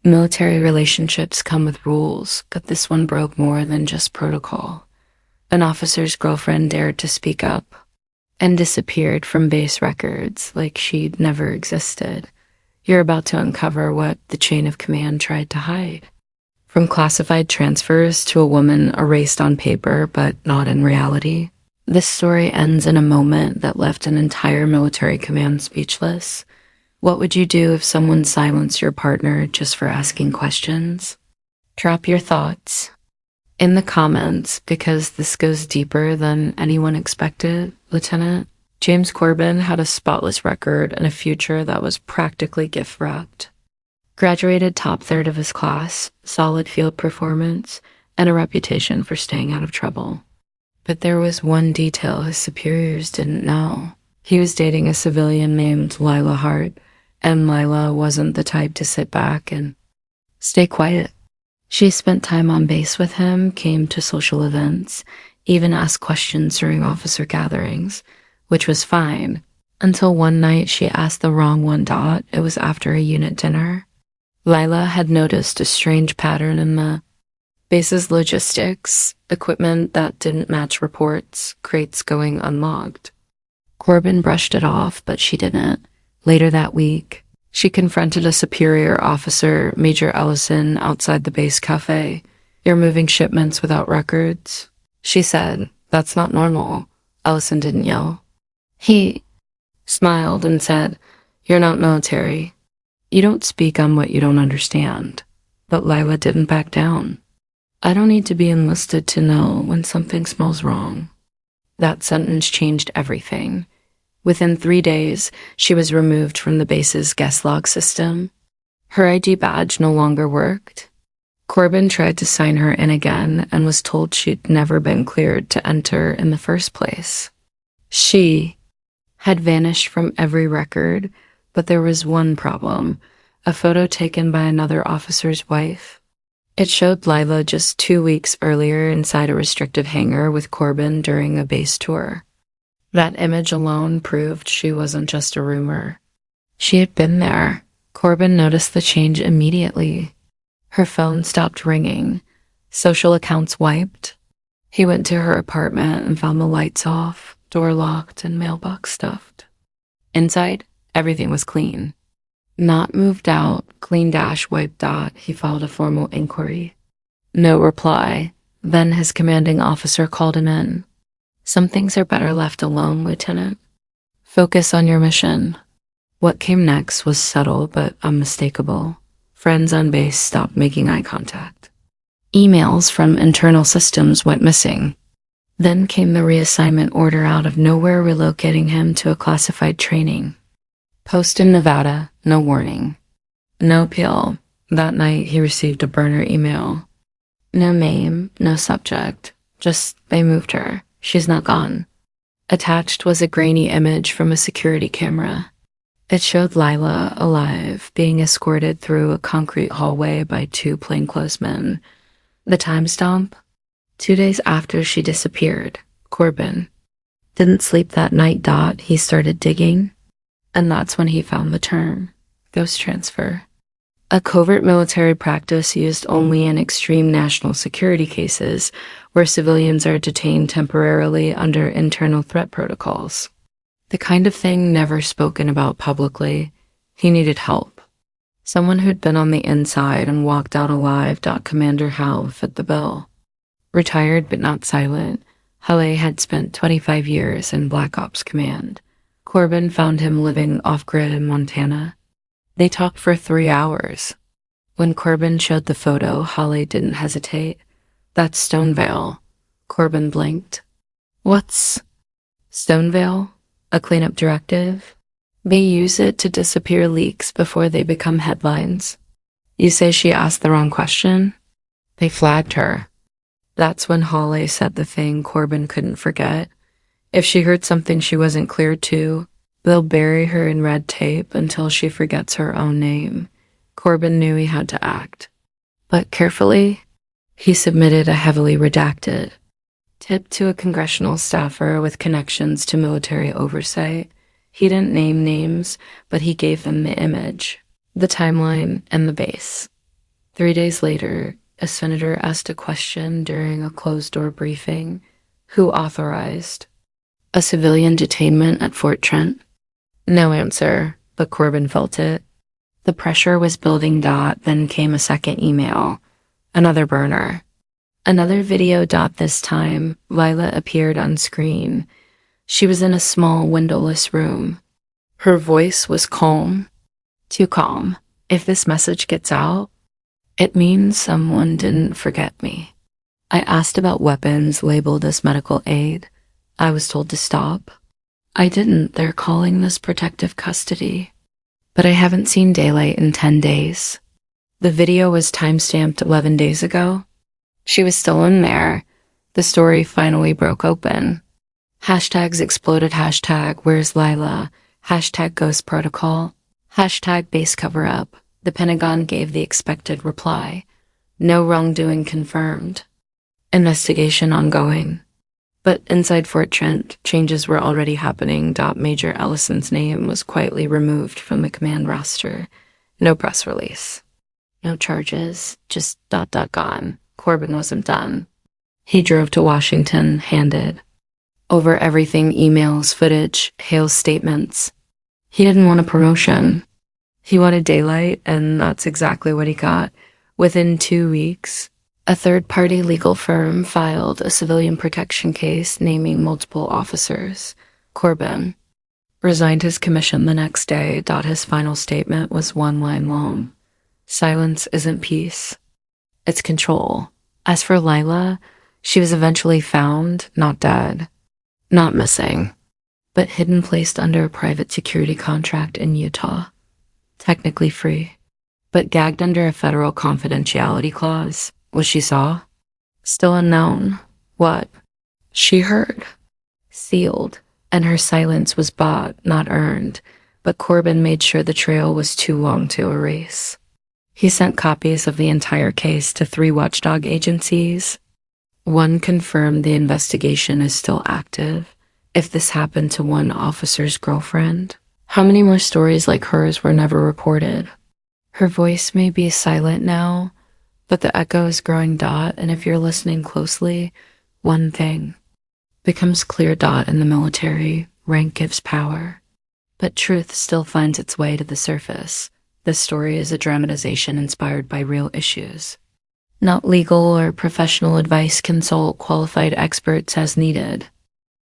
Military relationships come with rules, but this one broke more than just protocol. An officer's girlfriend dared to speak up and disappeared from base records like she'd never existed. You're about to uncover what the chain of command tried to hide. From classified transfers to a woman erased on paper but not in reality. This story ends in a moment that left an entire military command speechless. What would you do if someone silenced your partner just for asking questions? Drop your thoughts in the comments because this goes deeper than anyone expected, Lieutenant. James Corbin had a spotless record and a future that was practically gift-wrapped. Graduated top third of his class, solid field performance, and a reputation for staying out of trouble. But there was one detail his superiors didn't know. He was dating a civilian named Lila Hart, and Lila wasn't the type to sit back and stay quiet. She spent time on base with him, came to social events, even asked questions during officer gatherings, which was fine, until one night she asked the wrong one. It was after a unit dinner. Lila had noticed a strange pattern in the base's logistics, equipment that didn't match reports, crates going unlogged. Corbin brushed it off, but she didn't. Later that week, she confronted a superior officer, Major Ellison, outside the base cafe. "You're moving shipments without records," she said. "That's not normal." Ellison didn't yell. He smiled and said, "You're not military. You don't speak on what you don't understand." But Lila didn't back down. "I don't need to be enlisted to know when something smells wrong." That sentence changed everything. Within 3 days, she was removed from the base's guest log system. Her ID badge no longer worked. Corbin tried to sign her in again and was told she'd never been cleared to enter in the first place. She had vanished from every record, but there was one problem: a photo taken by another officer's wife. It showed Lila just 2 weeks earlier inside a restrictive hangar with Corbin during a base tour. That image alone proved she wasn't just a rumor. She had been there. Corbin noticed the change immediately. Her phone stopped ringing. Social accounts wiped. He went to her apartment and found the lights off, door locked, and mailbox stuffed. Inside, everything was clean. Not moved out, clean dash wiped out. He filed a formal inquiry. No reply. Then his commanding officer called him in. "Some things are better left alone, Lieutenant. Focus on your mission." What came next was subtle but unmistakable. Friends on base stopped making eye contact. Emails from internal systems went missing. Then came the reassignment order out of nowhere, relocating him to a classified training post in Nevada. No warning. No appeal. That night, he received a burner email. No name, no subject. Just, they moved her. She's not gone. Attached was a grainy image from a security camera. It showed Lila alive, being escorted through a concrete hallway by 2 plainclothesmen. The timestamp? 2 days after she disappeared. Corbin didn't sleep that night. He started digging, and that's when he found the term, ghost transfer. A covert military practice used only in extreme national security cases where civilians are detained temporarily under internal threat protocols. The kind of thing never spoken about publicly. He needed help. Someone who'd been on the inside and walked out alive. Commander Hal fit the bill. Retired but not silent, Halle had spent 25 years in Black Ops Command. Corbin found him living off-grid in Montana. They talked for 3 hours. When Corbin showed the photo, Halle didn't hesitate. "That's Stonevale." Corbin blinked. "What's Stonevale? A cleanup directive? They use it to disappear leaks before they become headlines." "You say she asked the wrong question?" "They flagged her." That's when Halle said the thing Corbin couldn't forget. If she heard something she wasn't cleared to, they'll bury her in red tape until she forgets her own name. Corbin knew he had to act. But carefully, he submitted a heavily redacted tip to a congressional staffer with connections to military oversight. He didn't name names, but he gave them the image, the timeline, and the base. 3 days later, a senator asked a question during a closed-door briefing. Who authorized a civilian detainment at Fort Trent? No answer, but Corbin felt it. The pressure was building. Then came a second email. Another burner. Another video. This time, Lila appeared on screen. She was in a small, windowless room. Her voice was calm. Too calm. If this message gets out, it means someone didn't forget me. I asked about weapons labeled as medical aid. I was told to stop. I didn't. They're calling this protective custody. But I haven't seen daylight in 10 days. The video was timestamped 11 days ago. She was still in there. The story finally broke open. Hashtags exploded. Hashtag where's Lila? Hashtag ghost protocol. Hashtag base cover up. The Pentagon gave the expected reply. No wrongdoing confirmed. Investigation ongoing. But inside Fort Trent, changes were already happening. Major Ellison's name was quietly removed from the command roster. No press release. No charges, just ... gone. Corbin wasn't done. He drove to Washington, handed over everything: emails, footage, Hale's statements. He didn't want a promotion. He wanted daylight, and that's exactly what he got. Within 2 weeks, a third-party legal firm filed a civilian protection case naming multiple officers. Corbin resigned his commission the next day. His final statement was 1 line long. Silence isn't peace. It's control. As for Lila, she was eventually found, not dead, not missing, but hidden, placed under a private security contract in Utah. Technically free, but gagged under a federal confidentiality clause. What she saw? Still unknown. What she heard? Sealed, and her silence was bought, not earned, but Corbin made sure the trail was too long to erase. He sent copies of the entire case to 3 watchdog agencies. One confirmed the investigation is still active. If this happened to one officer's girlfriend, how many more stories like hers were never reported? Her voice may be silent now, but the echo is growing. And if you're listening closely, one thing becomes clear. In the military, rank gives power, but truth still finds its way to the surface. This story is a dramatization inspired by real issues. Not legal or professional advice. Consult qualified experts as needed.